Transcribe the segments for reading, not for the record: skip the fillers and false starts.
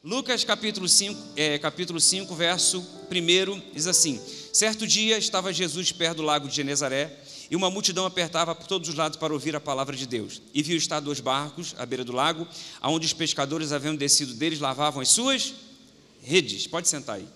Lucas capítulo 5, verso 1, diz assim: certo dia estava Jesus perto do lago de Genezaré, e uma multidão apertava por todos os lados para ouvir a palavra de Deus. E viu estar 2 barcos à beira do lago, aonde os pescadores, havendo descido deles, lavavam as suas redes. Pode sentar aí.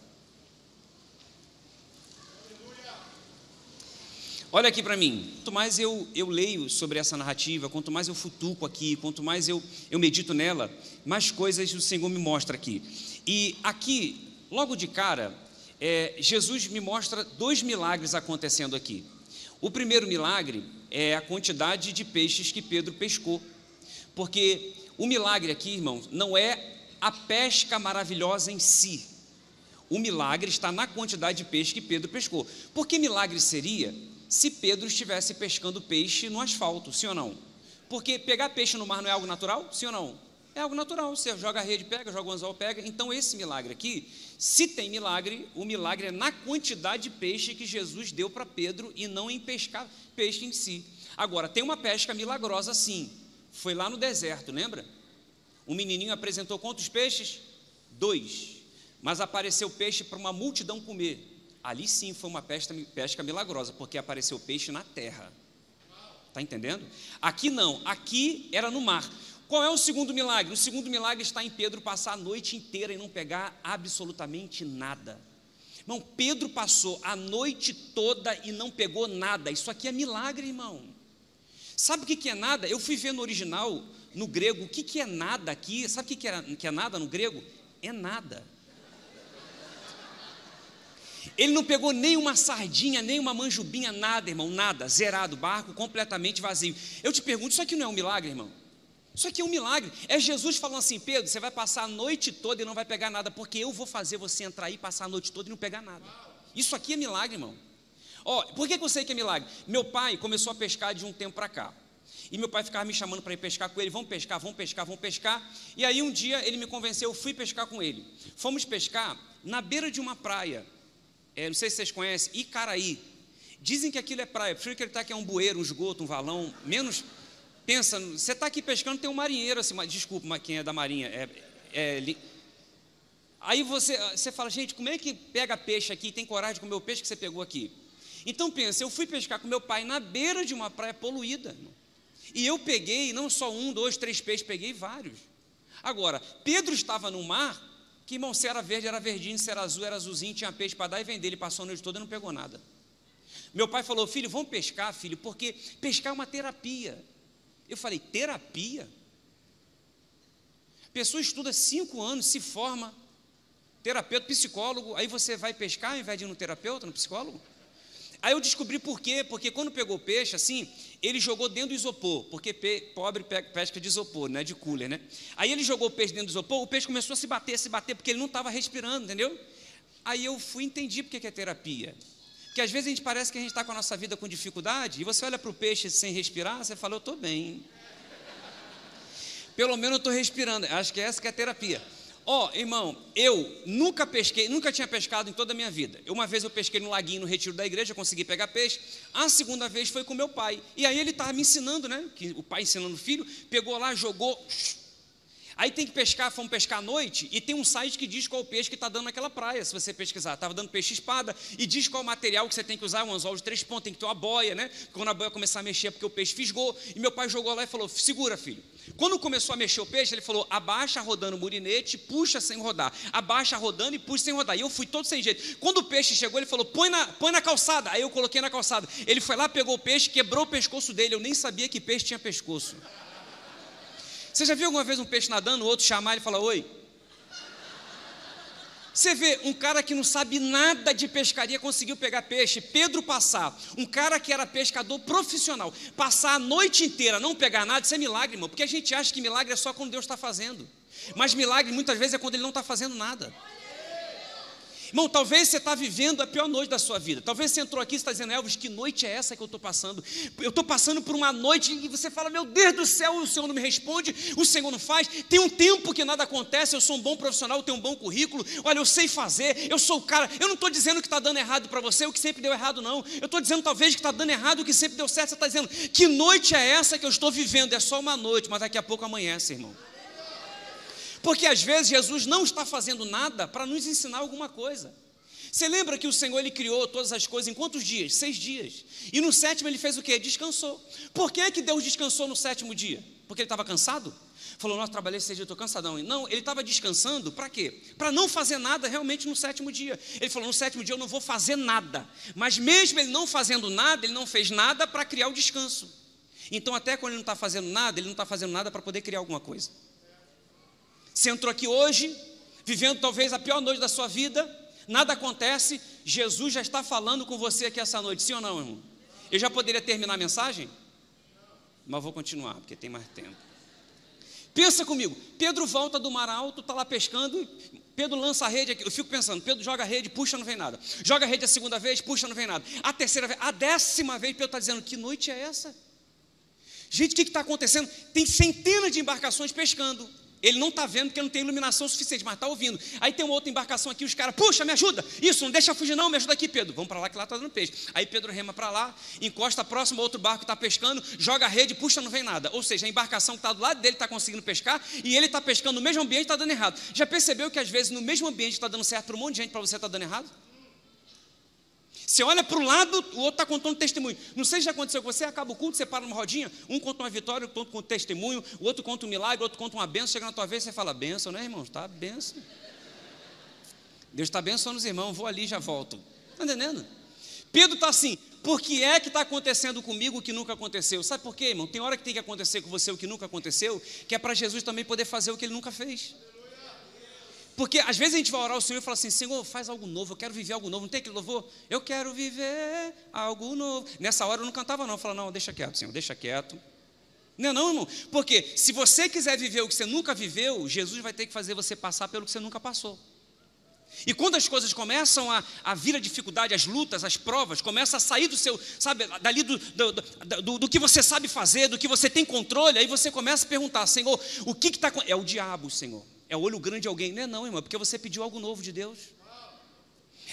Olha aqui para mim, quanto mais eu leio sobre essa narrativa, quanto mais eu futuco aqui, quanto mais eu medito nela, mais coisas o Senhor me mostra aqui. E aqui, logo de cara, Jesus me mostra 2 milagres acontecendo aqui. O primeiro milagre é a quantidade de peixes que Pedro pescou, porque o milagre aqui, irmãos, não é a pesca maravilhosa em si. O milagre está na quantidade de peixe que Pedro pescou. Por que milagre seria se Pedro estivesse pescando peixe no asfalto, sim ou não? Porque pegar peixe no mar não é algo natural, sim ou não? É algo natural, você joga a rede, pega, joga o anzol, pega. Então esse milagre aqui, se tem milagre, o milagre é na quantidade de peixe que Jesus deu para Pedro e não em pescar peixe em si. Agora, tem uma pesca milagrosa sim, foi lá no deserto, lembra? Um menininho apresentou quantos peixes? 2, mas apareceu peixe para uma multidão comer. Ali sim foi uma pesca milagrosa, porque apareceu peixe na terra. Está entendendo? Aqui não, aqui era no mar. Qual é o segundo milagre? O segundo milagre está em Pedro passar a noite inteira e não pegar absolutamente nada. Irmão, Pedro passou a noite toda e não pegou nada. Isso aqui é milagre, irmão. Sabe o que é nada? Eu fui ver no original, no grego, o que é nada aqui. Sabe o que é nada no grego? É nada. Ele não pegou nem uma sardinha, nem uma manjubinha, nada, irmão, nada, zerado, barco completamente vazio. Eu te pergunto, isso aqui não é um milagre, irmão? Isso aqui é um milagre. É Jesus falando assim: Pedro, você vai passar a noite toda e não vai pegar nada, porque eu vou fazer você entrar aí, passar a noite toda e não pegar nada. Isso aqui é milagre, irmão. Por que eu sei que é milagre? Meu pai começou a pescar de um tempo para cá, e meu pai ficava me chamando para ir pescar com ele. Vamos pescar, vamos pescar, vamos pescar. E aí um dia ele me convenceu, eu fui pescar com ele. Fomos pescar na beira de uma praia, não sei se vocês conhecem, Icaraí. Dizem que aquilo é praia, prefiro acreditar que é um bueiro, um esgoto, um valão, menos. Pensa, você está aqui pescando, tem um marinheiro assim, desculpa, quem é da marinha, aí você fala, gente, como é que pega peixe aqui, tem coragem de comer o peixe que você pegou aqui? Então pensa, eu fui pescar com meu pai na beira de uma praia poluída, e eu peguei não só 1, 2, 3 peixes, peguei vários. Agora, Pedro estava no mar, que, irmão, se era verde, era verdinho, se era azul, era azulzinho, tinha peixe para dar e vender. Ele passou a noite toda e não pegou nada. Meu pai falou: filho, vamos pescar, filho, porque pescar é uma terapia. Eu falei: terapia? A pessoa estuda 5 anos, se forma, terapeuta, psicólogo, aí você vai pescar ao invés de ir no terapeuta, no psicólogo? Aí eu descobri por quê, porque quando pegou peixe, assim, ele jogou dentro do isopor, porque pobre pesca de isopor, não é de cooler, né? Aí ele jogou o peixe dentro do isopor, o peixe começou a se bater, porque ele não estava respirando, entendeu? Aí eu entendi porque que é terapia. Porque às vezes a gente parece que a gente está com a nossa vida com dificuldade, e você olha para o peixe sem respirar, você fala: eu estou bem. Pelo menos eu estou respirando, acho que essa que é a terapia. Irmão, eu nunca tinha pescado em toda a minha vida. Uma vez eu pesquei no laguinho, no retiro da igreja, eu consegui pegar peixe. A segunda vez foi com meu pai. E aí ele estava me ensinando, né? Que o pai ensinando o filho, pegou lá, jogou. Aí tem que pescar, fomos pescar à noite, e tem um site que diz qual o peixe que está dando naquela praia, se você pesquisar. Estava dando peixe-espada, e diz qual o material que você tem que usar, um anzol de 3 pontos, tem que ter uma boia, né? Quando a boia começar a mexer, porque o peixe fisgou. E meu pai jogou lá e falou: segura, filho. Quando começou a mexer o peixe, ele falou: abaixa rodando o murinete, puxa sem rodar. Abaixa rodando e puxa sem rodar. E eu fui todo sem jeito. Quando o peixe chegou, ele falou: põe na calçada. Aí eu coloquei na calçada. Ele foi lá, pegou o peixe, quebrou o pescoço dele. Eu nem sabia que peixe tinha pescoço. Você já viu alguma vez um peixe nadando, o outro chamar e falar: oi? Você vê, um cara que não sabe nada de pescaria conseguiu pegar peixe. Pedro passar, um cara que era pescador profissional, passar a noite inteira, não pegar nada, isso é milagre, irmão. Porque a gente acha que milagre é só quando Deus está fazendo. Mas milagre muitas vezes é quando Ele não está fazendo nada. Irmão, talvez você está vivendo a pior noite da sua vida. Talvez você entrou aqui e está dizendo: Elvis, que noite é essa que eu estou passando? Eu estou passando por uma noite e você fala: meu Deus do céu, o Senhor não me responde, o Senhor não faz. Tem um tempo que nada acontece, eu sou um bom profissional, eu tenho um bom currículo, olha, eu sei fazer, eu sou o cara. Eu não estou dizendo que está dando errado para você, o que sempre deu errado não. Eu estou dizendo talvez que está dando errado, o que sempre deu certo. Você está dizendo: que noite é essa que eu estou vivendo? É só uma noite, mas daqui a pouco amanhece, irmão. Porque às vezes Jesus não está fazendo nada para nos ensinar alguma coisa. Você lembra que o Senhor, Ele criou todas as coisas em quantos dias? 6 dias. E no 7º Ele fez o quê? Descansou. Por que que Deus descansou no 7º dia? Porque Ele estava cansado? Falou, nossa, trabalhei 6 dias, eu estou cansadão. Não, Ele estava descansando para quê? Para não fazer nada realmente no 7º dia. Ele falou, no 7º dia eu não vou fazer nada. Mas mesmo Ele não fazendo nada, Ele não fez nada para criar o descanso. Então até quando Ele não está fazendo nada, Ele não está fazendo nada para poder criar alguma coisa. Você entrou aqui hoje, vivendo talvez a pior noite da sua vida, nada acontece, Jesus já está falando com você aqui essa noite, sim ou não, irmão? Eu já poderia terminar a mensagem? Mas vou continuar, porque tem mais tempo. Pensa comigo, Pedro volta do mar alto, está lá pescando, Pedro lança a rede aqui, eu fico pensando, Pedro joga a rede, puxa, não vem nada. Joga a rede a segunda vez, puxa, não vem nada. A terceira vez, a 10ª vez, Pedro está dizendo, que noite é essa? Gente, o que está acontecendo? Tem centenas de embarcações pescando. Ele não está vendo porque não tem iluminação suficiente, mas está ouvindo. Aí tem uma outra embarcação aqui, os caras, puxa, me ajuda. Isso, não deixa fugir não, me ajuda aqui, Pedro. Vamos para lá que lá está dando peixe. Aí Pedro rema para lá, encosta próximo a outro barco que está pescando, joga a rede, puxa, não vem nada. Ou seja, a embarcação que está do lado dele está conseguindo pescar e ele está pescando no mesmo ambiente e está dando errado. Já percebeu que às vezes no mesmo ambiente está dando certo para um monte de gente, para você está dando errado? Você olha para o lado, o outro está contando testemunho. Não sei se já aconteceu com você, acaba o culto, você para numa rodinha, um conta uma vitória, outro conta um testemunho, o outro conta um milagre, o outro conta uma bênção, chega na tua vez, você fala, bênção, né, irmão? Está bênção. Deus está abençoando os irmãos, vou ali e já volto. Está entendendo? Pedro está assim, por que é que está acontecendo comigo o que nunca aconteceu? Sabe por quê, irmão? Tem hora que tem que acontecer com você o que nunca aconteceu, que é para Jesus também poder fazer o que Ele nunca fez. Porque às vezes a gente vai orar ao Senhor e fala assim, Senhor, faz algo novo, eu quero viver algo novo. Não tem aquele louvor? Eu quero viver algo novo. Nessa hora eu não cantava não, eu falava, não, deixa quieto, Senhor, deixa quieto. Não é não, irmão? Porque se você quiser viver o que você nunca viveu, Jesus vai ter que fazer você passar pelo que você nunca passou. E quando as coisas começam a vir a dificuldade, as lutas, as provas, começa a sair do seu, sabe, dali do que você sabe fazer, do que você tem controle, aí você começa a perguntar, Senhor, o que está acontecendo? É o diabo, Senhor. É o olho grande de alguém. Não é não, irmão, é porque você pediu algo novo de Deus.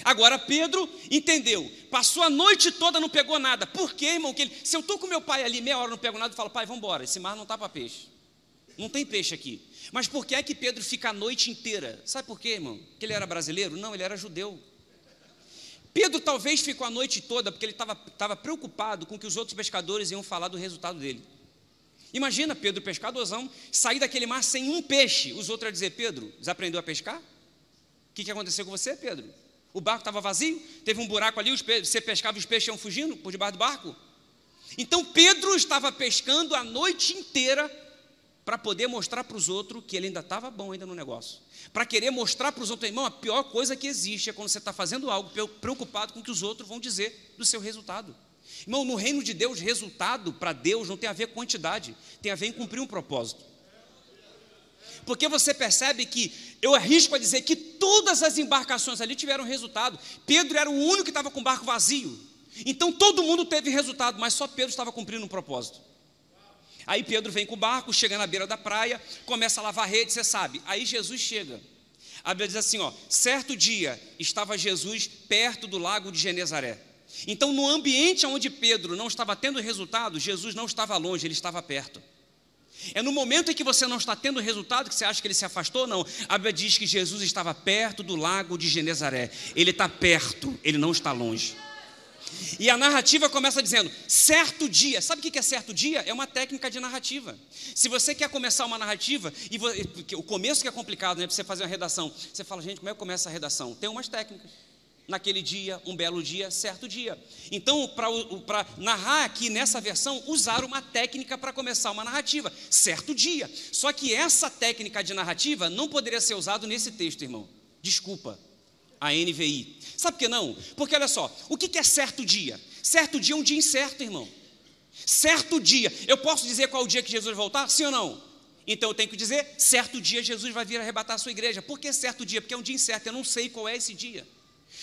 Agora Pedro entendeu, passou a noite toda, não pegou nada. Por quê, irmão? Se eu estou com meu pai ali, meia hora não pego nada, eu falo, pai, vamos embora, esse mar não está para peixe. Não tem peixe aqui. Mas por que é que Pedro fica a noite inteira? Sabe por quê, irmão? Que ele era brasileiro? Não, ele era judeu. Pedro talvez ficou a noite toda porque ele estava preocupado com o que os outros pescadores iam falar do resultado dele. Imagina Pedro, pescadorzão, sair daquele mar sem um peixe. Os outros iam dizer, Pedro, desaprendeu a pescar? O que aconteceu com você, Pedro? O barco estava vazio? Teve um buraco ali, você pescava e os peixes iam fugindo por debaixo do barco? Então Pedro estava pescando a noite inteira para poder mostrar para os outros que ele ainda estava bom ainda no negócio. Para querer mostrar para os outros, irmão, a pior coisa que existe é quando você está fazendo algo preocupado com o que os outros vão dizer do seu resultado. Irmão, no reino de Deus, resultado para Deus não tem a ver com quantidade, tem a ver em cumprir um propósito. Porque você percebe que, eu arrisco a dizer que todas as embarcações ali tiveram resultado. Pedro era o único que estava com o barco vazio. Então todo mundo teve resultado, mas só Pedro estava cumprindo um propósito. Aí Pedro vem com o barco, chega na beira da praia, começa a lavar a rede, você sabe. Aí Jesus chega. A Bíblia diz assim, ó, certo dia estava Jesus perto do lago de Genezaré. Então, no ambiente onde Pedro não estava tendo resultado, Jesus não estava longe, ele estava perto. É no momento em que você não está tendo resultado que você acha que ele se afastou? Não. A Bíblia diz que Jesus estava perto do lago de Genezaré. Ele está perto, ele não está longe. E a narrativa começa dizendo, certo dia. Sabe o que é certo dia? É uma técnica de narrativa. Se você quer começar uma narrativa, porque o começo que é complicado, né? Para você fazer uma redação, você fala, gente, como é que começa a redação? Tem umas técnicas. Naquele dia, um belo dia, certo dia. Então, para narrar aqui nessa versão, usaram uma técnica para começar uma narrativa, certo dia. Só que essa técnica de narrativa não poderia ser usada nesse texto, irmão. Desculpa, a NVI. Sabe por que não? Porque olha só, o que é certo dia? Certo dia é um dia incerto, irmão. Certo dia, eu posso dizer qual o dia que Jesus vai voltar? Sim ou não? Então eu tenho que dizer, certo dia Jesus vai vir arrebatar a sua igreja. Por que certo dia? Porque é um dia incerto, eu não sei qual é esse dia.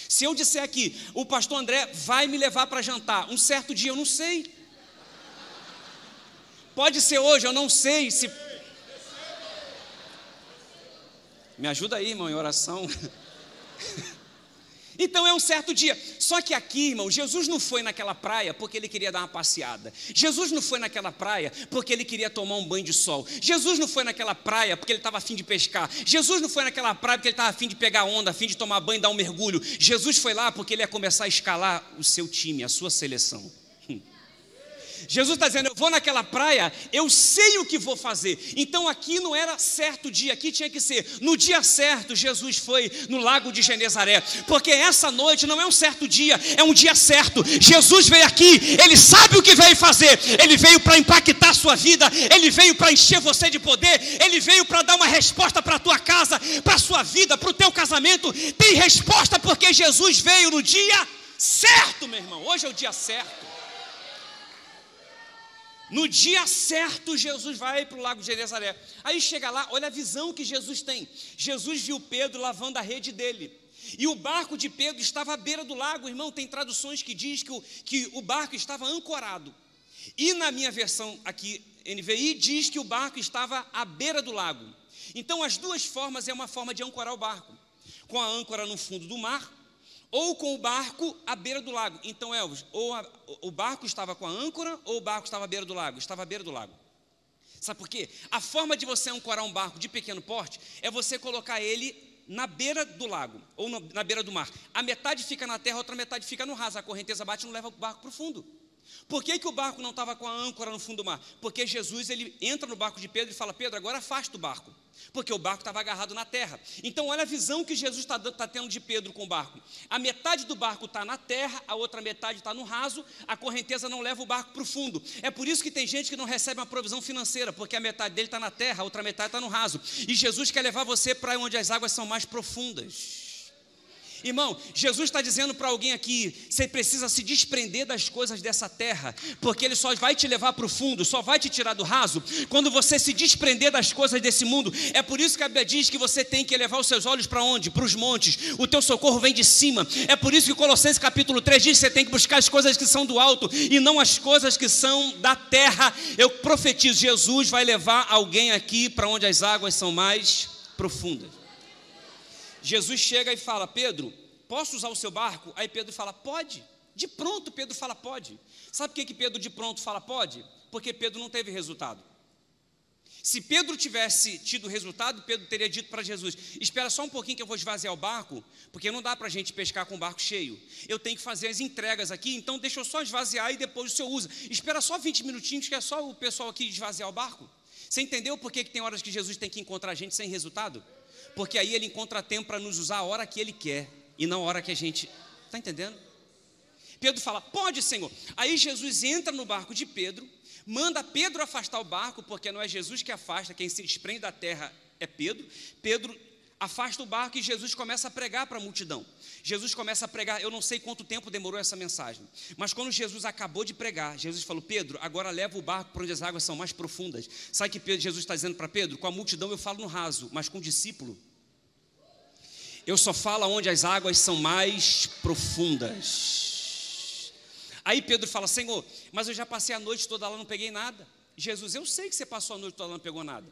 Se eu disser aqui, o pastor André vai me levar para jantar, um certo dia, eu não sei. Pode ser hoje, eu não sei se... Me ajuda aí, irmão, em oração. Então é um certo dia. Só que aqui, irmão, Jesus não foi naquela praia porque ele queria dar uma passeada. Jesus não foi naquela praia porque ele queria tomar um banho de sol. Jesus não foi naquela praia porque ele estava a fim de pescar. Jesus não foi naquela praia porque ele estava a fim de pegar onda, a fim de tomar banho e dar um mergulho. Jesus foi lá porque ele ia começar a escalar o seu time, a sua seleção. Jesus está dizendo, eu vou naquela praia, eu sei o que vou fazer. Então aqui não era certo dia, aqui tinha que ser no dia certo. Jesus foi no lago de Genezaré, porque essa noite não é um certo dia, é um dia certo. Jesus veio aqui, ele sabe o que veio fazer. Ele veio para impactar a sua vida, ele veio para encher você de poder, ele veio para dar uma resposta para a tua casa, para a sua vida, para o teu casamento. Tem resposta porque Jesus veio no dia certo, meu irmão. Hoje é o dia certo. No dia certo, Jesus vai para o lago de Genezaré. Aí chega lá, olha a visão que Jesus tem. Jesus viu Pedro lavando a rede dele. E o barco de Pedro estava à beira do lago, irmão. Tem traduções que diz que o barco estava ancorado. E na minha versão aqui, NVI, diz que o barco estava à beira do lago. Então as duas formas é uma forma de ancorar o barco. Com a âncora no fundo do mar, ou com o barco à beira do lago. Então, Elvis, o barco estava com a âncora ou o barco estava à beira do lago? Estava à beira do lago. Sabe por quê? A forma de você ancorar um barco de pequeno porte é você colocar ele na beira do lago, ou na beira do mar. A metade fica na terra, a outra metade fica no raso. A correnteza bate e não leva o barco para o fundo. Por que o barco não estava com a âncora no fundo do mar? Porque Jesus, ele entra no barco de Pedro e fala, Pedro, agora afasta o barco. Porque o barco estava agarrado na terra. Então olha a visão que Jesus está tendo de Pedro com o barco. A metade do barco está na terra, a outra metade está no raso, a correnteza não leva o barco para o fundo. É por isso que tem gente que não recebe uma provisão financeira, porque a metade dele está na terra, a outra metade está no raso. E Jesus quer levar você para onde as águas são mais profundas. Irmão, Jesus está dizendo para alguém aqui, você precisa se desprender das coisas dessa terra, porque ele só vai te levar para o fundo, só vai te tirar do raso, quando você se desprender das coisas desse mundo. É por isso que a Bíblia diz que você tem que levar os seus olhos para onde? Para os montes, o teu socorro vem de cima. É por isso que Colossenses capítulo 3 diz que você tem que buscar as coisas que são do alto, e não as coisas que são da terra. Eu profetizo, Jesus vai levar alguém aqui para onde as águas são mais profundas. Jesus chega e fala, Pedro, posso usar o seu barco? Aí Pedro fala, pode. De pronto Pedro fala, pode. Sabe por que Pedro de pronto fala, pode? Porque Pedro não teve resultado. Se Pedro tivesse tido resultado, Pedro teria dito para Jesus, espera só um pouquinho que eu vou esvaziar o barco, porque não dá para a gente pescar com o barco cheio. Eu tenho que fazer as entregas aqui, então deixa eu só esvaziar e depois o senhor usa. Espera só 20 minutinhos que é só o pessoal aqui esvaziar o barco. Você entendeu por que tem horas que Jesus tem que encontrar a gente sem resultado? Porque aí ele encontra tempo para nos usar a hora que ele quer e não a hora que a gente... Está entendendo? Pedro fala, pode, Senhor. Aí Jesus entra no barco de Pedro, manda Pedro afastar o barco, porque não é Jesus que afasta, quem se desprende da terra é Pedro. Pedro afasta o barco e Jesus começa a pregar para a multidão. Jesus começa a pregar, eu não sei quanto tempo demorou essa mensagem, mas quando Jesus acabou de pregar, Jesus falou, Pedro, agora leva o barco para onde as águas são mais profundas. Sabe que Jesus está dizendo para Pedro? Com a multidão eu falo no raso, mas com o discípulo eu só falo onde as águas são mais profundas. Aí Pedro fala, Senhor, mas eu já passei a noite toda lá, não peguei nada. Jesus, eu sei que você passou a noite toda lá, não pegou nada.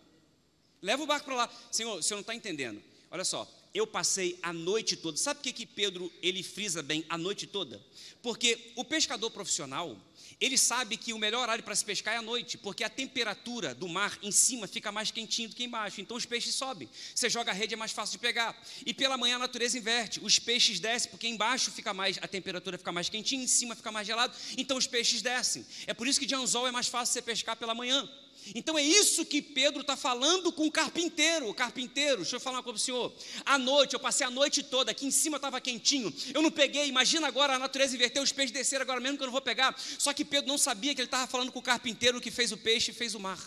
Leva o barco para lá. Senhor, você não está entendendo. Olha só, eu passei a noite toda. Sabe por que Pedro, ele frisa bem a noite toda? Porque o pescador profissional, ele sabe que o melhor horário para se pescar é à noite, porque a temperatura do mar em cima fica mais quentinho do que embaixo, então os peixes sobem. Você joga a rede, é mais fácil de pegar. E pela manhã a natureza inverte, os peixes descem, porque embaixo a temperatura fica mais quentinha, em cima fica mais gelado, então os peixes descem. É por isso que de anzol é mais fácil você pescar pela manhã. Então é isso que Pedro está falando com o carpinteiro. O carpinteiro, deixa eu falar uma coisa para o senhor. À noite, eu passei a noite toda, aqui em cima estava quentinho, eu não peguei. Imagina agora a natureza inverteu, os peixes desceram agora mesmo que eu não vou pegar. Só que Pedro não sabia que ele estava falando com o carpinteiro que fez o peixe e fez o mar.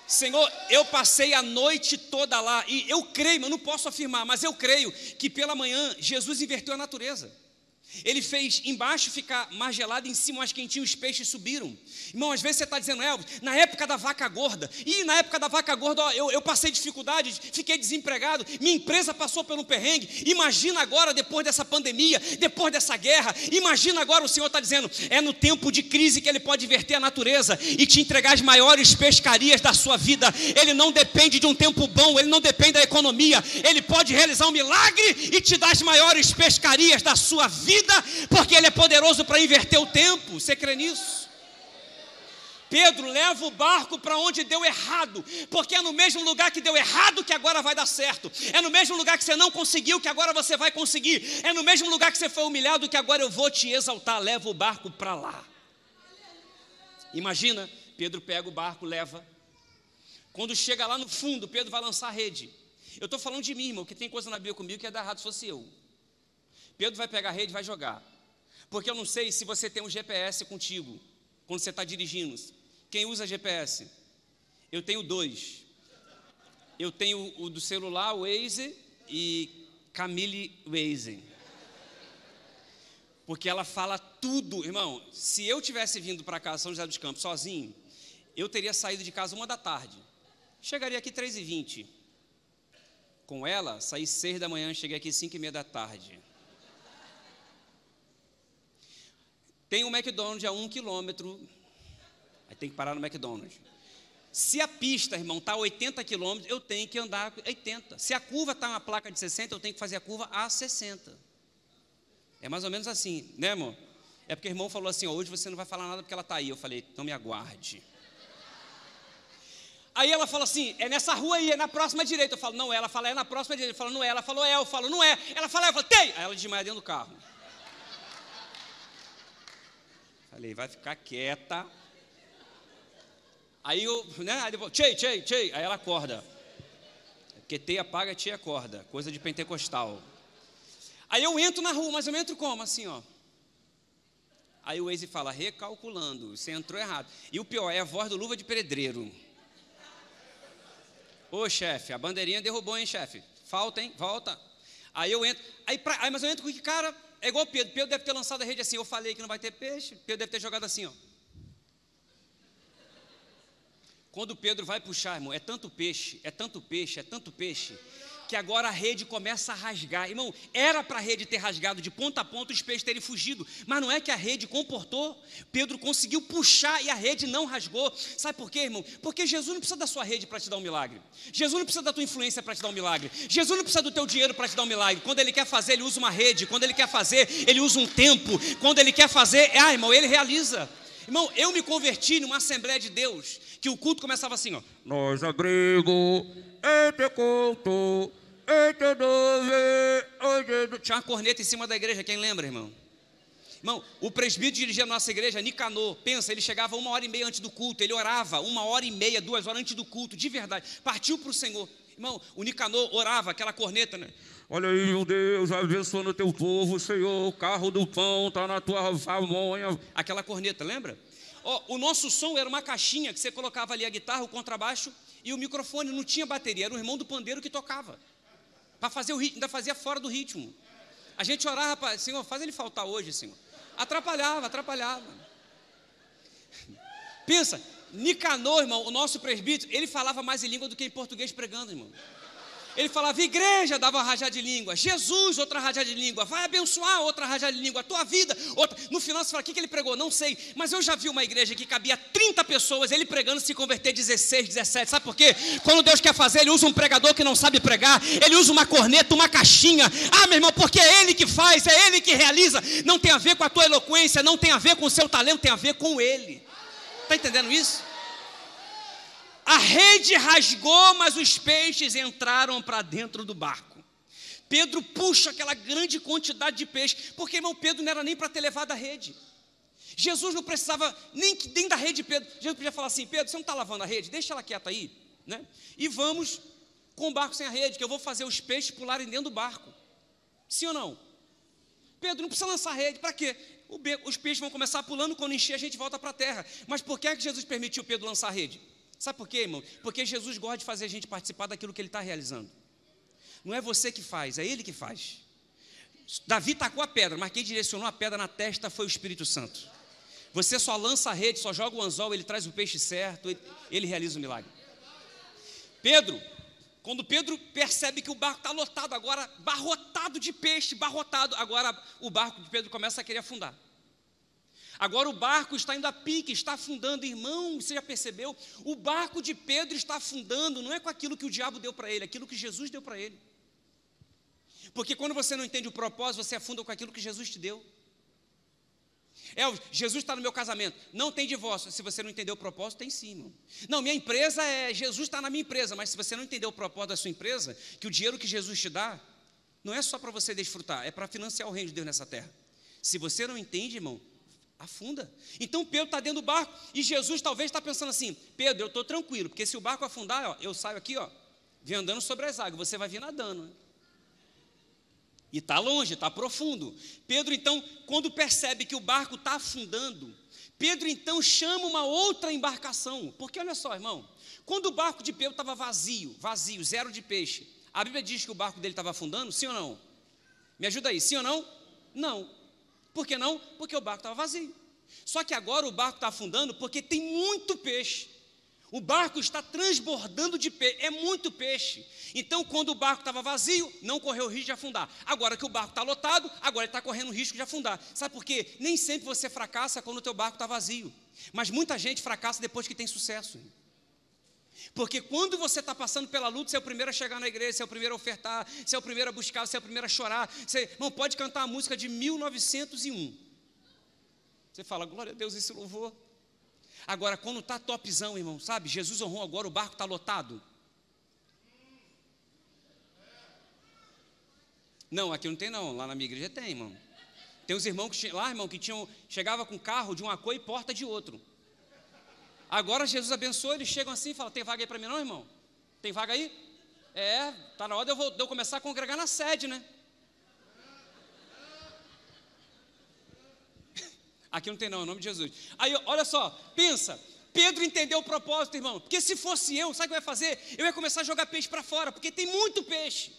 Senhor, eu passei a noite toda lá, e eu creio, eu não posso afirmar, mas eu creio que pela manhã Jesus inverteu a natureza. Ele fez embaixo ficar mais gelado, em cima mais quentinho, os peixes subiram. Irmão, às vezes você está dizendo, Elvis, na época da vaca gorda, e na época da vaca gorda eu passei dificuldades, fiquei desempregado, minha empresa passou pelo perrengue. Imagina agora, depois dessa pandemia, depois dessa guerra, imagina agora, o Senhor está dizendo, é no tempo de crise que Ele pode inverter a natureza e te entregar as maiores pescarias da sua vida. Ele não depende de um tempo bom, Ele não depende da economia, Ele pode realizar um milagre e te dar as maiores pescarias da sua vida, porque Ele é poderoso para inverter o tempo. Você crê nisso? Pedro, leva o barco para onde deu errado, porque é no mesmo lugar que deu errado que agora vai dar certo, é no mesmo lugar que você não conseguiu que agora você vai conseguir, é no mesmo lugar que você foi humilhado que agora eu vou te exaltar. Leva o barco para lá. Imagina, Pedro pega o barco, leva. Quando chega lá no fundo, Pedro vai lançar a rede. Eu estou falando de mim, irmão, que tem coisa na Bíblia comigo que ia dar errado se fosse eu. Pedro vai pegar a rede e vai jogar, porque eu não sei se você tem um GPS contigo, quando você está dirigindo. Quem usa GPS? Eu tenho 2. Eu tenho o do celular, o Waze, e Camille Waze. Porque ela fala tudo. Irmão, se eu tivesse vindo para cá, São José dos Campos, sozinho, eu teria saído de casa 1h. Chegaria aqui 3h20. Com ela, saí 6 da manhã, cheguei aqui 5h30. Tem um McDonald's a 1 quilômetro, aí tem que parar no McDonald's. Se a pista, irmão, está a 80 quilômetros, eu tenho que andar a 80. Se a curva está uma placa de 60, eu tenho que fazer a curva a 60. É mais ou menos assim, né, irmão? É porque o irmão falou assim, hoje você não vai falar nada porque ela está aí. Eu falei, então me aguarde. Aí ela fala assim, é nessa rua aí, é na próxima direita. Eu falo, não é. Ela fala, é na próxima direita. Eu falo, não é. Ela falou, é. Eu falo, não é. Ela fala, é. Eu falo, tem. Aí ela desmaia dentro do carro. Falei, vai ficar quieta. Aí eu, né? Aí depois, tchei. Aí ela acorda. Porque teia apaga, tia acorda. Coisa de pentecostal. Aí eu entro na rua, mas eu entro como? Assim, ó. Aí o Waze fala, recalculando, você entrou errado. E o pior é a voz do Luva de Pedreiro. Ô, chefe, a bandeirinha derrubou, hein, chefe? Falta, hein? Volta. Aí eu entro. Mas eu entro com que cara... É igual o Pedro. Pedro deve ter lançado a rede assim. Eu falei que não vai ter peixe. Pedro deve ter jogado assim, ó. Quando o Pedro vai puxar, irmão, é tanto peixe, que agora a rede começa a rasgar. Irmão, era para a rede ter rasgado de ponta a ponta, os peixes terem fugido, mas não é que a rede comportou. Pedro conseguiu puxar e a rede não rasgou. Sabe por quê, irmão? Porque Jesus não precisa da sua rede para te dar um milagre. Jesus não precisa da tua influência para te dar um milagre. Jesus não precisa do teu dinheiro para te dar um milagre. Quando Ele quer fazer, Ele usa uma rede. Quando Ele quer fazer, Ele usa um tempo. Quando Ele quer fazer, irmão, Ele realiza. Irmão, eu me converti numa Assembleia de Deus, que o culto começava assim, ó. Nós abrigo, te conto, tinha uma corneta em cima da igreja, quem lembra, irmão? Irmão, o presbítero dirigia a nossa igreja, Nicanor, pensa, ele chegava 1h30 antes do culto, ele orava 1h30, 2 horas antes do culto, de verdade, partiu para o Senhor. Irmão, o Nicanor orava, aquela corneta, né? Olha aí, meu Deus, abençoando o teu povo, Senhor, o carro do pão está na tua pamonha. Aquela corneta, lembra? O nosso som era uma caixinha que você colocava ali a guitarra, o contrabaixo e o microfone, não tinha bateria, era o irmão do pandeiro que tocava. Para fazer o ritmo, ainda fazia fora do ritmo. A gente orava para, Senhor, faz ele faltar hoje, Senhor. Atrapalhava. Pensa, Nicanor, irmão, o nosso presbítero, ele falava mais em língua do que em português pregando, irmão. Ele falava, igreja, dava uma rajada de língua. Jesus, outra rajada de língua. Vai abençoar, outra rajada de língua. A tua vida, outra. No final você fala, o que ele pregou? Não sei. Mas eu já vi uma igreja que cabia 30 pessoas, ele pregando, se converter 16, 17. Sabe por quê? Quando Deus quer fazer, Ele usa um pregador que não sabe pregar. Ele usa uma corneta, uma caixinha. Ah, meu irmão, porque é Ele que faz, é Ele que realiza. Não tem a ver com a tua eloquência, não tem a ver com o seu talento, tem a ver com Ele. Está entendendo isso? A rede rasgou, mas os peixes entraram para dentro do barco. Pedro puxa aquela grande quantidade de peixe, porque, irmão, Pedro não era nem para ter levado a rede. Jesus não precisava nem da rede de Pedro. Jesus podia falar assim, Pedro, você não está lavando a rede? Deixa ela quieta aí, né? E vamos com o barco sem a rede, que eu vou fazer os peixes pularem dentro do barco. Sim ou não? Pedro, não precisa lançar a rede, para quê? Os peixes vão começar pulando, quando encher a gente volta para a terra. Mas por que Jesus permitiu Pedro lançar a rede? Sabe por quê, irmão? Porque Jesus gosta de fazer a gente participar daquilo que Ele está realizando. Não é você que faz, é Ele que faz. Davi tacou a pedra, mas quem direcionou a pedra na testa foi o Espírito Santo. Você só lança a rede, só joga o anzol, ele traz o peixe certo, ele realiza o milagre. Quando Pedro percebe que o barco está lotado agora, barrotado de peixe, agora o barco de Pedro começa a querer afundar. Agora o barco está indo a pique, está afundando. Irmão, você já percebeu? O barco de Pedro está afundando, não é com aquilo que o diabo deu para ele, é aquilo que Jesus deu para ele. Porque quando você não entende o propósito, você afunda com aquilo que Jesus te deu. Jesus está no meu casamento, não tem divórcio. Se você não entender o propósito, tem sim, irmão. Não, minha empresa Jesus está na minha empresa. Mas se você não entender o propósito da sua empresa, que o dinheiro que Jesus te dá não é só para você desfrutar, é para financiar o reino de Deus nessa terra. Se você não entende, irmão, afunda. Então Pedro está dentro do barco, e Jesus talvez está pensando assim: Pedro, eu estou tranquilo, porque se o barco afundar, eu saio aqui, venho andando sobre as águas, você vai vir nadando, né? E está longe, está profundo. Pedro então, quando percebe que o barco está afundando, Pedro então chama uma outra embarcação. Porque olha só, irmão, quando o barco de Pedro estava vazio, zero de peixe, a Bíblia diz que o barco dele estava afundando, sim ou não? Me ajuda aí, sim ou não? Não. Por que não? Porque o barco estava vazio. Só que agora o barco está afundando porque tem muito peixe. O barco está transbordando de peixe, é muito peixe. Então, quando o barco estava vazio, não correu o risco de afundar. Agora que o barco está lotado, agora ele está correndo o risco de afundar. Sabe por quê? Nem sempre você fracassa quando o teu barco está vazio. Mas muita gente fracassa depois que tem sucesso. Porque quando você está passando pela luta, você é o primeiro a chegar na igreja, você é o primeiro a ofertar, você é o primeiro a buscar, você é o primeiro a chorar. Você não pode cantar a música de 1901. Você fala, glória a Deus, esse louvor. Agora, quando está topzão, irmão, sabe? Jesus honrou agora, o barco está lotado. Não, aqui não tem não, lá na minha igreja tem, irmão. Tem uns irmãos que lá, irmão, que chegava com carro de uma cor e porta de outro. Agora Jesus abençoa, eles chegam assim e falam, tem vaga aí para mim não, irmão? Tem vaga aí? Está na hora de eu começar a congregar na sede, né? Aqui não tem não, em nome de Jesus. Aí, olha só, pensa, Pedro entendeu o propósito, irmão. Porque se fosse eu, sabe o que eu ia fazer? Eu ia começar a jogar peixe para fora, porque tem muito peixe.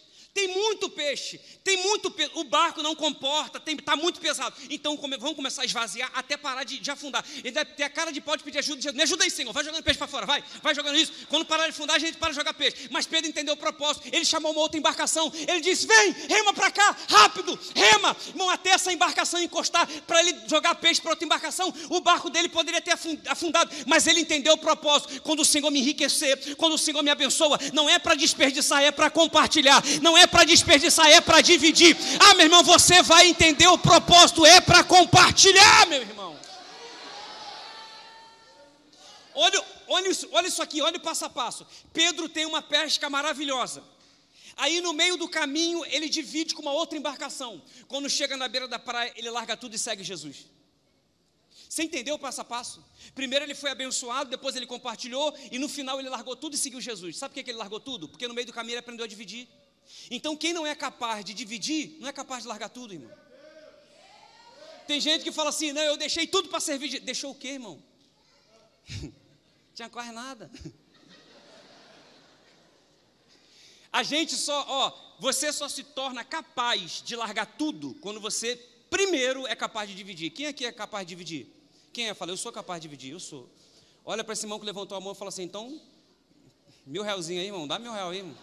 O barco não comporta, está muito pesado. Então vamos começar a esvaziar até parar de afundar. Ele deve ter a cara de pau de pedir ajuda. Me ajuda aí, Senhor, vai jogando peixe para fora, vai jogando isso. Quando parar de afundar, a gente para de jogar peixe. Mas Pedro entendeu o propósito, ele chamou uma outra embarcação. Ele disse, vem, rema para cá, rápido, rema. Irmão, até essa embarcação encostar, para ele jogar peixe para outra embarcação, o barco dele poderia ter afundado. Mas ele entendeu o propósito. Quando o Senhor me enriquecer, quando o Senhor me abençoa, não é para desperdiçar, é para compartilhar. Não é para desperdiçar, é para dividir. Ah, meu irmão, você vai entender o propósito, é para compartilhar, meu irmão. Olha isso aqui, olha o passo a passo. Pedro tem uma pesca maravilhosa. Aí no meio do caminho ele divide com uma outra embarcação. Quando chega na beira da praia, ele larga tudo e segue Jesus. Você entendeu o passo a passo? Primeiro ele foi abençoado, depois ele compartilhou, e no final ele largou tudo e seguiu Jesus. Sabe por que ele largou tudo? Porque no meio do caminho ele aprendeu a dividir. Então quem não é capaz de dividir, não é capaz de largar tudo, irmão. Tem gente que fala assim, não, eu deixei tudo para servir. Deixou o quê, irmão? Tinha quase nada. A gente você só se torna capaz de largar tudo quando você primeiro é capaz de dividir. Quem aqui é capaz de dividir? Quem é? Fala, eu sou capaz de dividir, eu sou. Olha para esse irmão que levantou a mão e fala assim, então, R$1.000 aí, irmão, dá R$1.000 aí, irmão.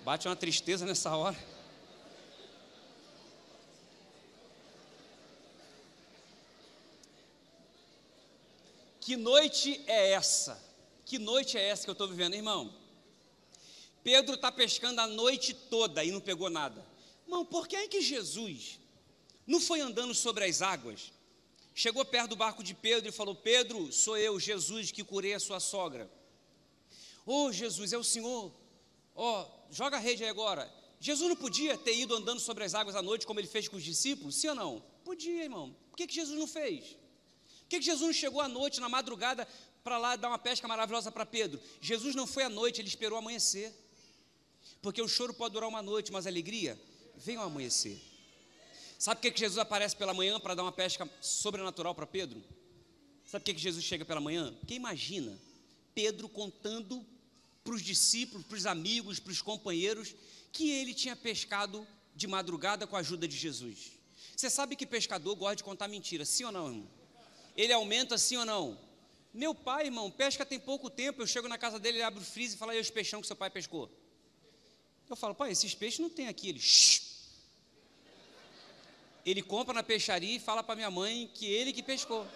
Bate uma tristeza nessa hora. Que noite é essa? Que noite é essa que eu estou vivendo, irmão? Pedro está pescando a noite toda e não pegou nada. Irmão, por que é que Jesus não foi andando sobre as águas? Chegou perto do barco de Pedro e falou, Pedro, sou eu, Jesus, que curei a sua sogra. Ô, Jesus, é o Senhor. Joga a rede aí agora. Jesus não podia ter ido andando sobre as águas à noite como ele fez com os discípulos? Sim ou não? Podia, irmão. Por que Jesus não fez? Por que Jesus não chegou à noite, na madrugada, para lá dar uma pesca maravilhosa para Pedro? Jesus não foi à noite, ele esperou amanhecer. Porque o choro pode durar uma noite, mas a alegria vem ao amanhecer. Sabe por que Jesus aparece pela manhã para dar uma pesca sobrenatural para Pedro? Sabe por que Jesus chega pela manhã? Porque imagina Pedro contando para os discípulos, para os amigos, para os companheiros, que ele tinha pescado de madrugada com a ajuda de Jesus. Você sabe que pescador gosta de contar mentira, sim ou não, irmão? Ele aumenta, sim ou não? Meu pai, irmão, pesca tem pouco tempo, eu chego na casa dele, ele abre o freezer e fala, e os peixão que seu pai pescou? Eu falo, pai, esses peixes não tem aqui. Ele, shh. Ele compra na peixaria e fala para minha mãe que ele que pescou.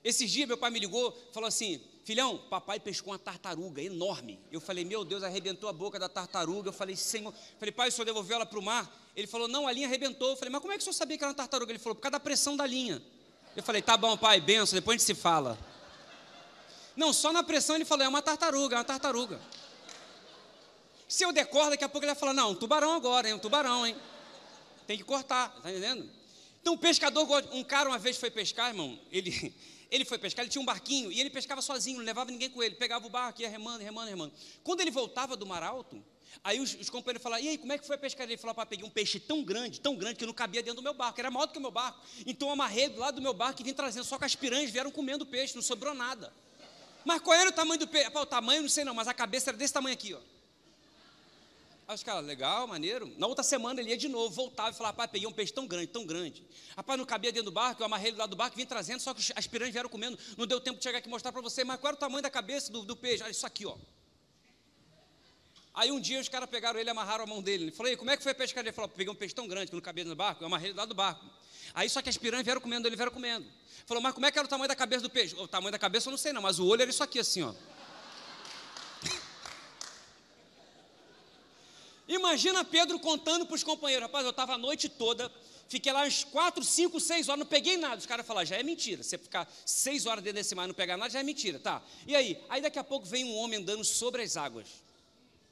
Esses dias meu pai me ligou, falou assim, filhão, papai pescou uma tartaruga enorme. Eu falei, meu Deus, arrebentou a boca da tartaruga. Eu falei, Senhor, pai, o senhor devolveu ela para o mar? Ele falou, não, a linha arrebentou. Eu falei, mas como é que o senhor sabia que era uma tartaruga? Ele falou, por causa da pressão da linha. Eu falei, tá bom, pai, benção, depois a gente se fala. Não, só na pressão ele falou, é uma tartaruga, é uma tartaruga. Se eu der corda, daqui a pouco ele vai falar, não, um tubarão agora, hein, um tubarão, hein. Tem que cortar, tá entendendo? Então o pescador, um cara uma vez foi pescar, irmão, ele foi pescar, ele tinha um barquinho, e ele pescava sozinho, não levava ninguém com ele, pegava o barco, ia remando, remando, remando. Quando ele voltava do mar alto, aí os companheiros falaram, e aí, como é que foi a pescaria? Ele falou, pá, peguei um peixe tão grande, que não cabia dentro do meu barco, era maior do que o meu barco, então eu amarrei do lado do meu barco e vim trazendo, só que as piranhas vieram comendo o peixe, não sobrou nada. Mas qual era o tamanho do peixe? Pá, o tamanho, não sei não, mas a cabeça era desse tamanho aqui, ó. Aí os caras, legal, maneiro. Na outra semana ele ia de novo, voltava e falava, pai, peguei um peixe tão grande, tão grande. Rapaz, não cabia dentro do barco, eu amarrei do lado do barco, vim trazendo, só que as piranhas vieram comendo. Não deu tempo de chegar aqui e mostrar para você, mas qual era o tamanho da cabeça do peixe? Olha isso aqui, ó. Aí um dia os caras pegaram ele e amarraram a mão dele. Ele falou, e como é que foi a pescaria? Ele falou, peguei um peixe tão grande que não cabia dentro do barco, eu amarrei do lado do barco. Aí só que as piranhas vieram comendo, ele vieram comendo. Falou, mas como é que era o tamanho da cabeça do peixe? O tamanho da cabeça eu não sei não, mas o olho era isso aqui assim, ó. Imagina Pedro contando para os companheiros, rapaz, eu estava a noite toda, fiquei lá umas 4, 5, 6 horas, não peguei nada. Os caras falaram, já é mentira, você ficar 6 horas dentro desse mar e não pegar nada, já é mentira, tá. E aí? Aí daqui a pouco vem um homem andando sobre as águas.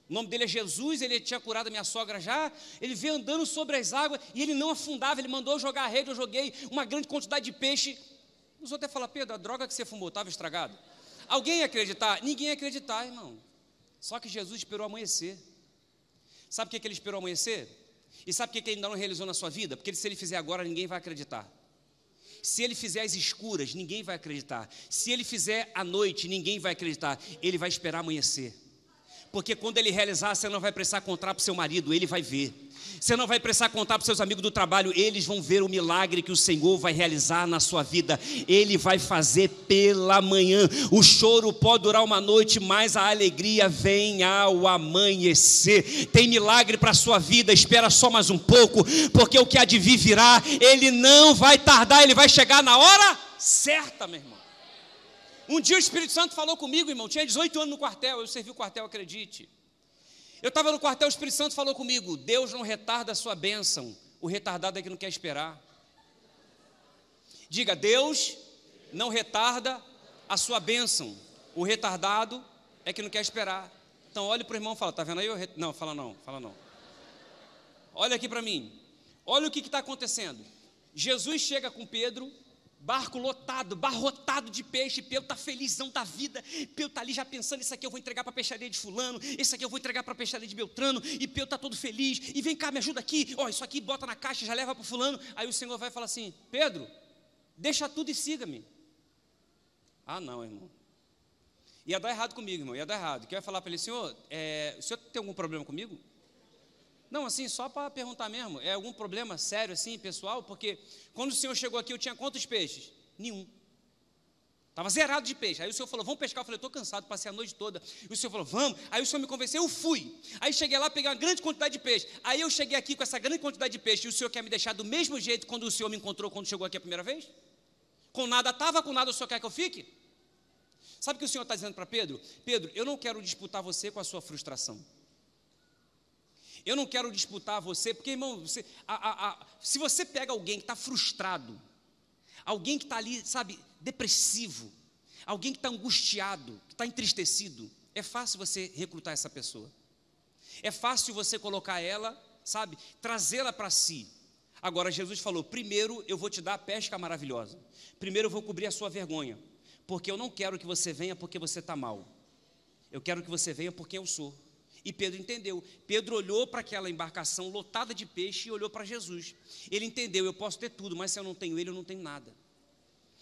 O nome dele é Jesus, ele tinha curado a minha sogra já, ele veio andando sobre as águas e ele não afundava, ele mandou eu jogar a rede, eu joguei uma grande quantidade de peixe. Os outros até falaram, Pedro, a droga que você fumou estava estragada. Alguém ia acreditar? Ninguém ia acreditar, irmão. Só que Jesus esperou amanhecer. Sabe por que ele esperou amanhecer? E sabe por que ele ainda não realizou na sua vida? Porque se ele fizer agora, ninguém vai acreditar. Se ele fizer às escuras, ninguém vai acreditar. Se ele fizer à noite, ninguém vai acreditar. Ele vai esperar amanhecer. Porque quando ele realizar, você não vai precisar contar para o seu marido, ele vai ver. Você não vai precisar contar para os seus amigos do trabalho, eles vão ver o milagre que o Senhor vai realizar na sua vida. Ele vai fazer pela manhã. O choro pode durar uma noite, mas a alegria vem ao amanhecer. Tem milagre para a sua vida, espera só mais um pouco, porque o que há de vir virá, ele não vai tardar, ele vai chegar na hora certa, meu irmão. Um dia o Espírito Santo falou comigo, irmão, tinha 18 anos no quartel, eu servi o quartel, acredite. Eu estava no quartel, o Espírito Santo falou comigo, Deus não retarda a sua bênção, o retardado é que não quer esperar. Diga, Deus não retarda a sua bênção, o retardado é que não quer esperar. Então olhe para o irmão e fala, está vendo aí? Não, fala não. Olha aqui para mim, olha o que está acontecendo. Jesus chega com Pedro, barco lotado, barrotado de peixe, Pedro está felizão da vida, Pedro está ali já pensando, isso aqui eu vou entregar para a peixaria de fulano, esse aqui eu vou entregar para a peixaria de Beltrano, e Pedro está todo feliz, e vem cá, me ajuda aqui, ó, isso aqui bota na caixa, já leva para o fulano. Aí o Senhor vai falar assim, Pedro, deixa tudo e siga-me. Ah não, irmão, ia dar errado comigo, irmão, ia dar errado, que eu ia falar para ele, Senhor, o senhor tem algum problema comigo? Não, assim, só para perguntar mesmo, é algum problema sério assim, pessoal? Porque quando o Senhor chegou aqui, eu tinha quantos peixes? Nenhum. Estava zerado de peixe. Aí o Senhor falou, vamos pescar. Eu falei, estou cansado, passei a noite toda. E o Senhor falou, vamos. Aí o Senhor me convenceu, eu fui. Aí cheguei lá, peguei uma grande quantidade de peixe. Aí eu cheguei aqui com essa grande quantidade de peixe, e o Senhor quer me deixar do mesmo jeito quando o Senhor me encontrou, quando chegou aqui a primeira vez? Com nada estava, com nada o Senhor quer que eu fique? Sabe o que o Senhor está dizendo para Pedro? Pedro, eu não quero disputar você com a sua frustração. Eu não quero disputar você, porque, irmão, se você pega alguém que está frustrado, alguém que está ali, sabe, depressivo, alguém que está angustiado, que está entristecido, é fácil você recrutar essa pessoa. É fácil você colocar ela, sabe, trazê-la para si. Agora, Jesus falou, primeiro eu vou te dar a pesca maravilhosa. Primeiro eu vou cobrir a sua vergonha, porque eu não quero que você venha porque você está mal. Eu quero que você venha porque eu sou. E Pedro entendeu. Pedro olhou para aquela embarcação lotada de peixe e olhou para Jesus. Ele entendeu, eu posso ter tudo, mas se eu não tenho ele, eu não tenho nada.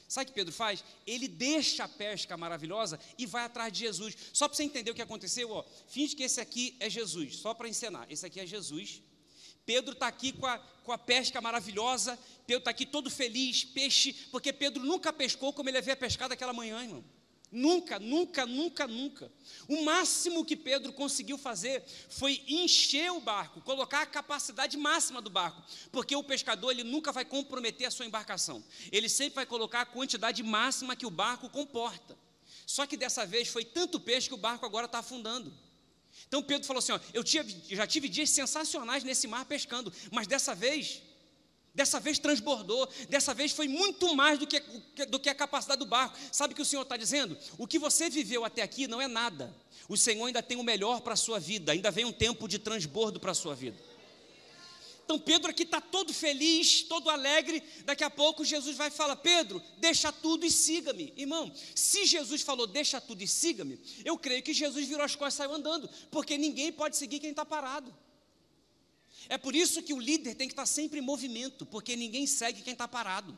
Sabe o que Pedro faz? Ele deixa a pesca maravilhosa e vai atrás de Jesus. Só para você entender o que aconteceu, ó, finge que esse aqui é Jesus, só para encenar. Esse aqui é Jesus. Pedro está aqui com a pesca maravilhosa. Pedro está aqui todo feliz, peixe, porque Pedro nunca pescou como ele havia pescado aquela manhã, irmão. Nunca, nunca, nunca, nunca. O máximo que Pedro conseguiu fazer foi encher o barco, colocar a capacidade máxima do barco, porque o pescador ele nunca vai comprometer a sua embarcação, ele sempre vai colocar a quantidade máxima que o barco comporta. Só que dessa vez foi tanto peixe que o barco agora está afundando. Então Pedro falou assim, ó, eu já tive dias sensacionais nesse mar pescando, mas dessa vez transbordou, dessa vez foi muito mais do que a capacidade do barco. Sabe o que o Senhor está dizendo? O que você viveu até aqui não é nada, o Senhor ainda tem o melhor para a sua vida, ainda vem um tempo de transbordo para a sua vida. Então Pedro aqui está todo feliz, todo alegre, daqui a pouco Jesus vai falar, Pedro, deixa tudo e siga-me. Irmão, se Jesus falou, deixa tudo e siga-me, eu creio que Jesus virou as costas e saiu andando, porque ninguém pode seguir quem está parado. É por isso que o líder tem que estar sempre em movimento, porque ninguém segue quem está parado.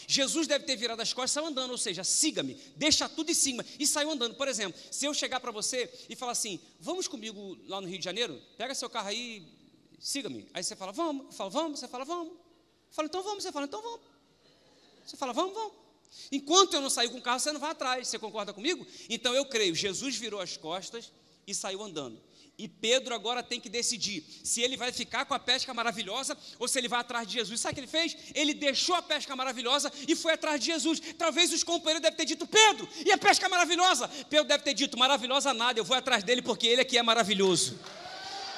Jesus deve ter virado as costas e saiu andando, ou seja, siga-me, deixa tudo e siga-me, e saiu andando. Por exemplo, se eu chegar para você e falar assim, vamos comigo lá no Rio de Janeiro, pega seu carro aí, siga-me. Aí você fala, vamos, eu falo, vamos, você fala, vamos. Eu falo, então vamos, você fala, então vamos. Você fala, vamos, vamos. Enquanto eu não sair com o carro, você não vai atrás, você concorda comigo? Então eu creio, Jesus virou as costas e saiu andando. E Pedro agora tem que decidir se ele vai ficar com a pesca maravilhosa ou se ele vai atrás de Jesus. Sabe o que ele fez? Ele deixou a pesca maravilhosa e foi atrás de Jesus. Talvez os companheiros devem ter dito, Pedro, e a pesca maravilhosa? Pedro deve ter dito, maravilhosa nada, eu vou atrás dele porque ele é que é maravilhoso.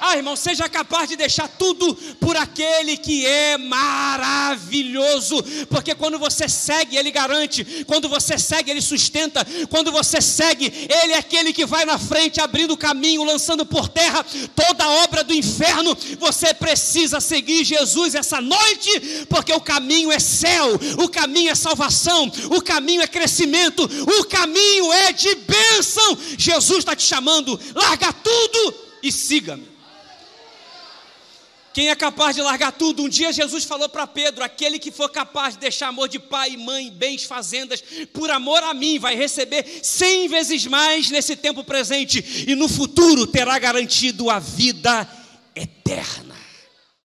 Ah, irmão, seja capaz de deixar tudo por aquele que é maravilhoso, porque quando você segue, Ele garante, quando você segue, Ele sustenta, quando você segue, Ele é aquele que vai na frente, abrindo o caminho, lançando por terra toda a obra do inferno. Você precisa seguir Jesus essa noite, porque o caminho é céu, o caminho é salvação, o caminho é crescimento, o caminho é de bênção. Jesus está te chamando, larga tudo e siga-me. Quem é capaz de largar tudo? Um dia Jesus falou para Pedro, aquele que for capaz de deixar amor de pai, mãe, bens, fazendas, por amor a mim, vai receber 100 vezes mais nesse tempo presente, e no futuro terá garantido a vida eterna.